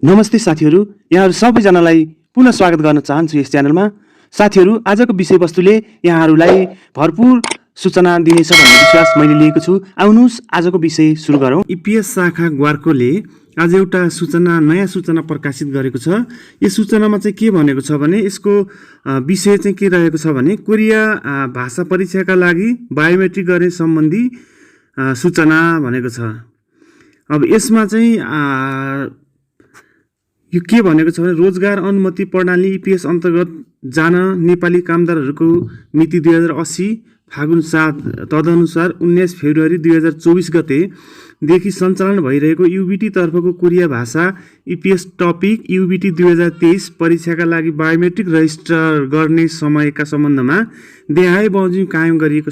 नमस्ते साथीहरू, यहाँहरू सबैजनालाई पुनः स्वागत गर्न चाहन्छु यस च्यानलमा। साथीहरू, आजको विषयवस्तुले यहाँहरूलाई भरपूर सूचना दिनेछ भन्ने विश्वास मैले लिएको छु। आउनुहोस् आजको विषय सुरु गरौँ। इपिएस शाखा ग्वार्कोले आज एउटा नयाँ सूचना प्रकाशित गरेको छ। यस सूचनामा चाहिँ के भनेको छ भने यसको विषय चाहिँ के रहेको छ भने कोरिया भाषा परीक्षाका लागि बायोमेट्रिक गर्ने सम्बन्धी सूचना भनेको छ। अब यसमा चाहिँ यो के भनेको छ भने रोजगार अनुमति प्रणाली इपिएस अन्तर्गत जान नेपाली कामदारहरूको मिति 2080 फागुन 7 तदनुसार 19 फेब्रुअरी 2024 गतेदेखि सञ्चालन भइरहेको युबिटी तर्फको कोरिया भाषा इपिएस टपिक युबिटी 2023 परीक्षाका लागि बायोमेट्रिक रजिस्टर गर्ने समयका सम्बन्धमा देहाय बमोजिम कायम गरिएको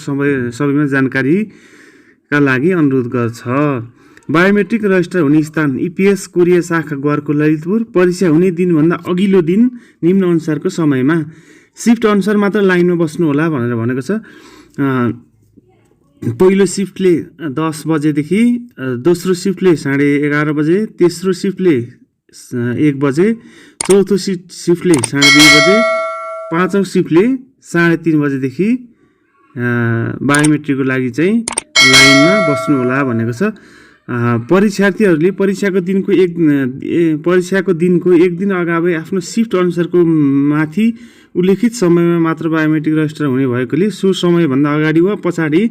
सबैमा जानकारीका लागि अनुरोध गर्छ। बायोमेट्रिक रजिस्टर हुने स्थान इपिएस कोरिया शाखा ग्वार्को ललितपुर। परीक्षा हुने दिनभन्दा अघिल्लो दिन निम्न अनुसारको समयमा सिफ्ट अनुसार मात्र लाइनमा बस्नु होला भनेर भनेको छ। पहिलो सिफ्टले 10 बजेदेखि, दोस्रो सिफ्टले 11:30 बजे, तेस्रो सिफ्टले 1 बजे, चौथो सिफ्टले 2:30 बजे, पाँचौं सिफ्टले 3:30 बजेदेखि बायोमेट्रिकको लागि चाहिँ लाइनमा बस्नु होला भनेको छ। परीक्षार्थीहरूले परीक्षाको दिनको एक दिन अगावै आफ्नो सिफ्ट अनुसारको माथि उल्लेखित समयमा मात्र बायोमेट्रिक रजिस्टर हुने भएकोले सो समयभन्दा अगाडि वा पछाडि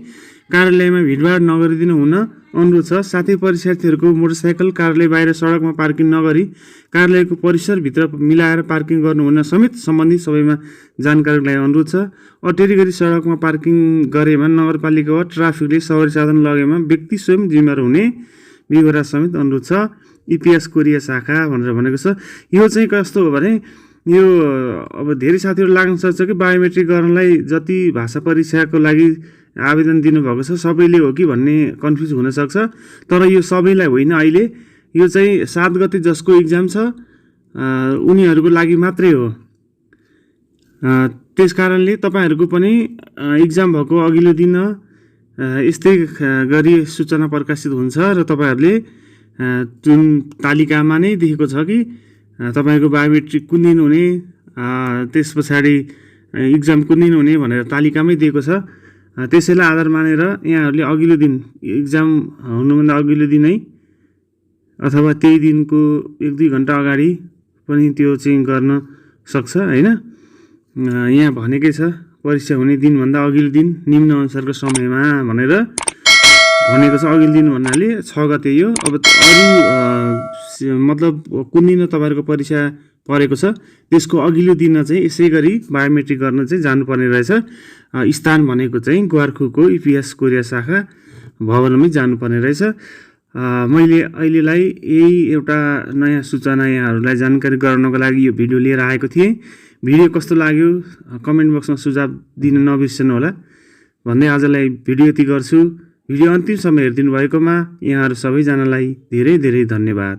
कार्यालयमा भिडभाड नगरिदिन हुन अनुरोध छ। साथै परीक्षार्थीहरूको मोटरसाइकल कार्यालय बाहिर सडकमा पार्किङ नगरी कार्यालयको परिसरभित्र मिलाएर पार्किङ गर्नुहुन समेत सम्बन्धित सबैमा जानकारीको लागि अनुरोध छ। अटेरी गरी सडकमा पार्किङ गरेमा नगरपालिका वा ट्राफिकले सवारी साधन लगेमा व्यक्ति स्वयं जिम्मेवार हुने विवरण समेत अनुरोध छ। इपिएस कोरिया शाखा भनेर भनेको छ। यो चाहिँ कस्तो हो भने यो अब धेरै साथीहरू लाग्न सक्छ कि बायोमेट्रिक गर्नलाई जति भाषा परीक्षाको लागि आवेदन दिनुभएको छ सबैले हो कि भन्ने कन्फ्युज हुनसक्छ। तर यो सबैलाई होइन, अहिले यो चाहिँ 7 गते जसको इक्जाम छ उनीहरूको लागि मात्रै हो। त्यस कारणले तपाईँहरूको पनि इक्जाम भएको अघिल्लो दिन यस्तै गरी सूचना प्रकाशित हुन्छ र तपाईँहरूले जुन तालिकामा नै देखेको छ कि तपाईँको बायोमेट्रिक कुन दिन हुने, त्यस पछाडि इक्जाम कुन दिन हुने भनेर तालिकामै दिएको छ। त्यसैलाई आधार मानेर यहाँहरूले अघिल्लो दिन इक्जाम हुनुभन्दा अघिल्लो दिनै अथवा त्यही दिनको 1-2 घन्टा अगाडि पनि त्यो चाहिँ गर्न सक्छ होइन। यहाँ भनेकै छ परीक्षा हुने दिनभन्दा अघिल्लो दिन निम्न अनुसारको समयमा भनेर भनेको छ। अघिल्लो दिन भन्नाले 6 गते यो। अब अरू मतलब कुन दिन तपाईँहरूको परीक्षा परेको छ त्यसको अघिल्लो दिन चाहिँ यसै गरी बायोमेट्रिक गर्न चाहिँ जानुपर्ने रहेछ। स्थान भनेको चाहिँ ग्वार्कोको इपिएस कोरिया शाखा भवनमै जानुपर्ने रहेछ। मैले अहिलेलाई यही एउटा नयाँ सूचना यहाँहरूलाई जानकारी गराउनको लागि यो भिडियो लिएर आएको थिएँ। भिडियो कस्तो लाग्यो कमेन्ट बक्समा सुझाव दिन नबिर्सनु होला भन्दै आजलाई भिडियो यति गर्छु। भिडियो अन्तिमसम्म हेरिदिनु भएकोमा यहाँहरू सबैजनालाई धेरै धेरै धन्यवाद।